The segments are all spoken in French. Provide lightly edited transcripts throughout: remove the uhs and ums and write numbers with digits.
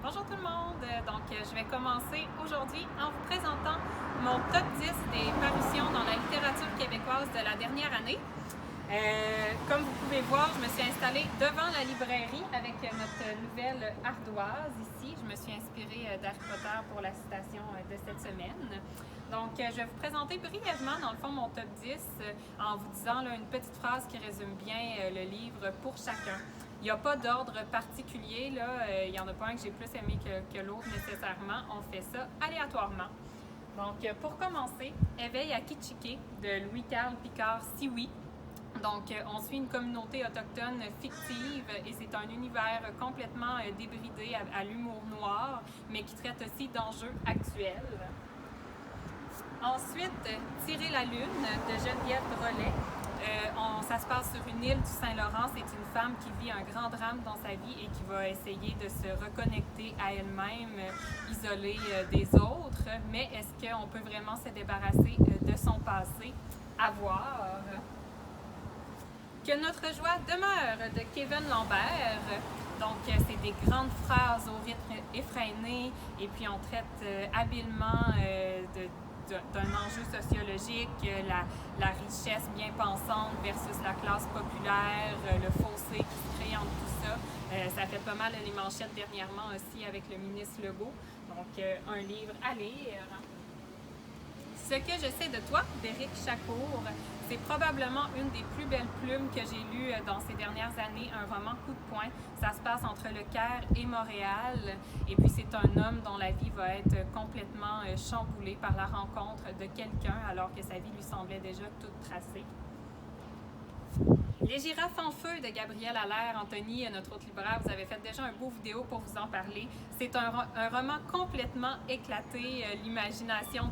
Bonjour tout le monde! Je vais commencer aujourd'hui en vous présentant mon top 10 des parutions dans la littérature québécoise de la dernière année. Comme vous pouvez voir, je me suis installée devant la librairie avec notre nouvelle ardoise ici. Je me suis inspirée d'Harry Potter pour la citation de cette semaine. Je vais vous présenter brièvement, dans le fond, mon top 10 en vous disant une petite phrase qui résume bien le livre pour chacun. Il n'y a pas d'ordre particulier, il n'y en a pas un que j'ai plus aimé que l'autre nécessairement. On fait ça aléatoirement. Pour commencer, Éveil à Kitchike de Louis-Carl Picard-Sioui. On suit une communauté autochtone fictive et c'est un univers complètement débridé à l'humour noir, mais qui traite aussi d'enjeux actuels. Ensuite, Tirer la lune de Geneviève Drolet. Ça se passe sur une île du Saint-Laurent. C'est une femme qui vit un grand drame dans sa vie et qui va essayer de se reconnecter à elle-même, isolée des autres. Mais est-ce qu'on peut vraiment se débarrasser de son passé? À voir. Que notre joie demeure de Kevin Lambert. C'est des grandes phrases au rythme effréné et puis on traite habilement d'un enjeu sociologique, la richesse bien pensante versus la classe populaire, le fossé qui se crée entre tout ça. Ça fait pas mal les manchettes dernièrement aussi avec le ministre Legault. Un livre à lire. Ce que je sais de toi, d'Éric Chacour, c'est probablement une des plus belles plumes que j'ai lues dans ces dernières années, un roman coup de poing. Ça se passe entre le Caire et Montréal, et puis c'est un homme dont la vie va être complètement chamboulée par la rencontre de quelqu'un alors que sa vie lui semblait déjà toute tracée. Les girafes en feu de Gabriel Allaire, Anthony, notre autre libraire, vous avez fait déjà un beau vidéo pour vous en parler. C'est un roman complètement éclaté, à l'imagination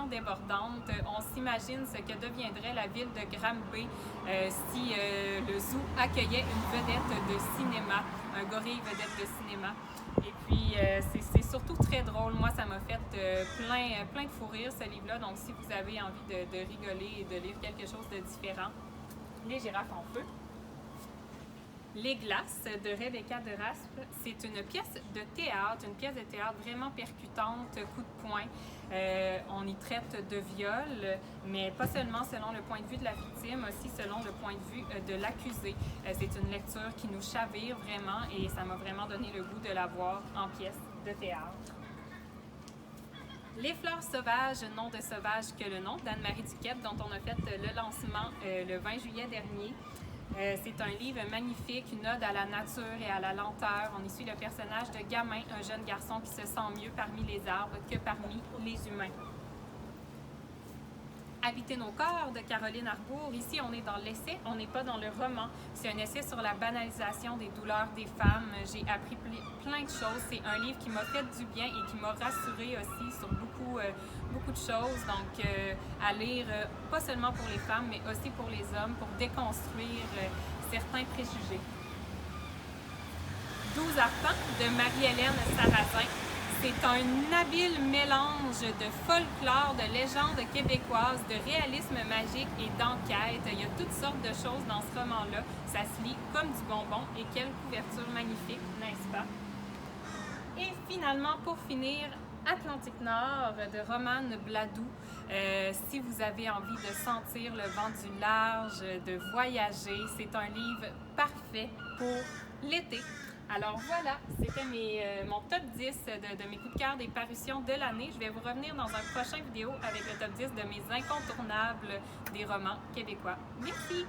débordante. On s'imagine ce que deviendrait la ville de Granby si le zoo accueillait une vedette de cinéma, un gorille vedette de cinéma. Et puis, c'est surtout très drôle. Moi, ça m'a fait plein de fou rire, ce livre-là. Donc, si vous avez envie de rigoler et de lire quelque chose de différent, Les girafes en feu. Les glaces de Rebecca de Raspe, c'est une pièce de théâtre vraiment percutante, coup de poing. On y traite de viol, mais pas seulement selon le point de vue de la victime, aussi selon le point de vue de l'accusé. C'est une lecture qui nous chavire vraiment et ça m'a vraiment donné le goût de la voir en pièce de théâtre. Les fleurs sauvages, nom de sauvage que le nom, d'Anne-Marie Duquette, dont on a fait le lancement le 20 juillet dernier. C'est un livre magnifique, une ode à la nature et à la lenteur. On y suit le personnage de Gamin, un jeune garçon qui se sent mieux parmi les arbres que parmi les humains. Habiter nos corps de Caroline Arbour. Ici, on est dans l'essai, on n'est pas dans le roman. C'est un essai sur la banalisation des douleurs des femmes. J'ai appris plein de choses. C'est un livre qui m'a fait du bien et qui m'a rassurée aussi sur beaucoup de choses. À lire, pas seulement pour les femmes, mais aussi pour les hommes, pour déconstruire certains préjugés. 12 arpents de Marie-Hélène Sarrazin. C'est un habile mélange de folklore, de légendes québécoises, de réalisme magique et d'enquête. Il y a toutes sortes de choses dans ce roman-là. Ça se lit comme du bonbon et quelle couverture magnifique, n'est-ce pas? Et finalement, pour finir, Atlantique Nord de Romane Bladou. Si vous avez envie de sentir le vent du large, de voyager, c'est un livre parfait pour l'été. Alors voilà, c'était mon top 10 de mes coups de cœur des parutions de l'année. Je vais vous revenir dans un prochain vidéo avec le top 10 de mes incontournables des romans québécois. Merci!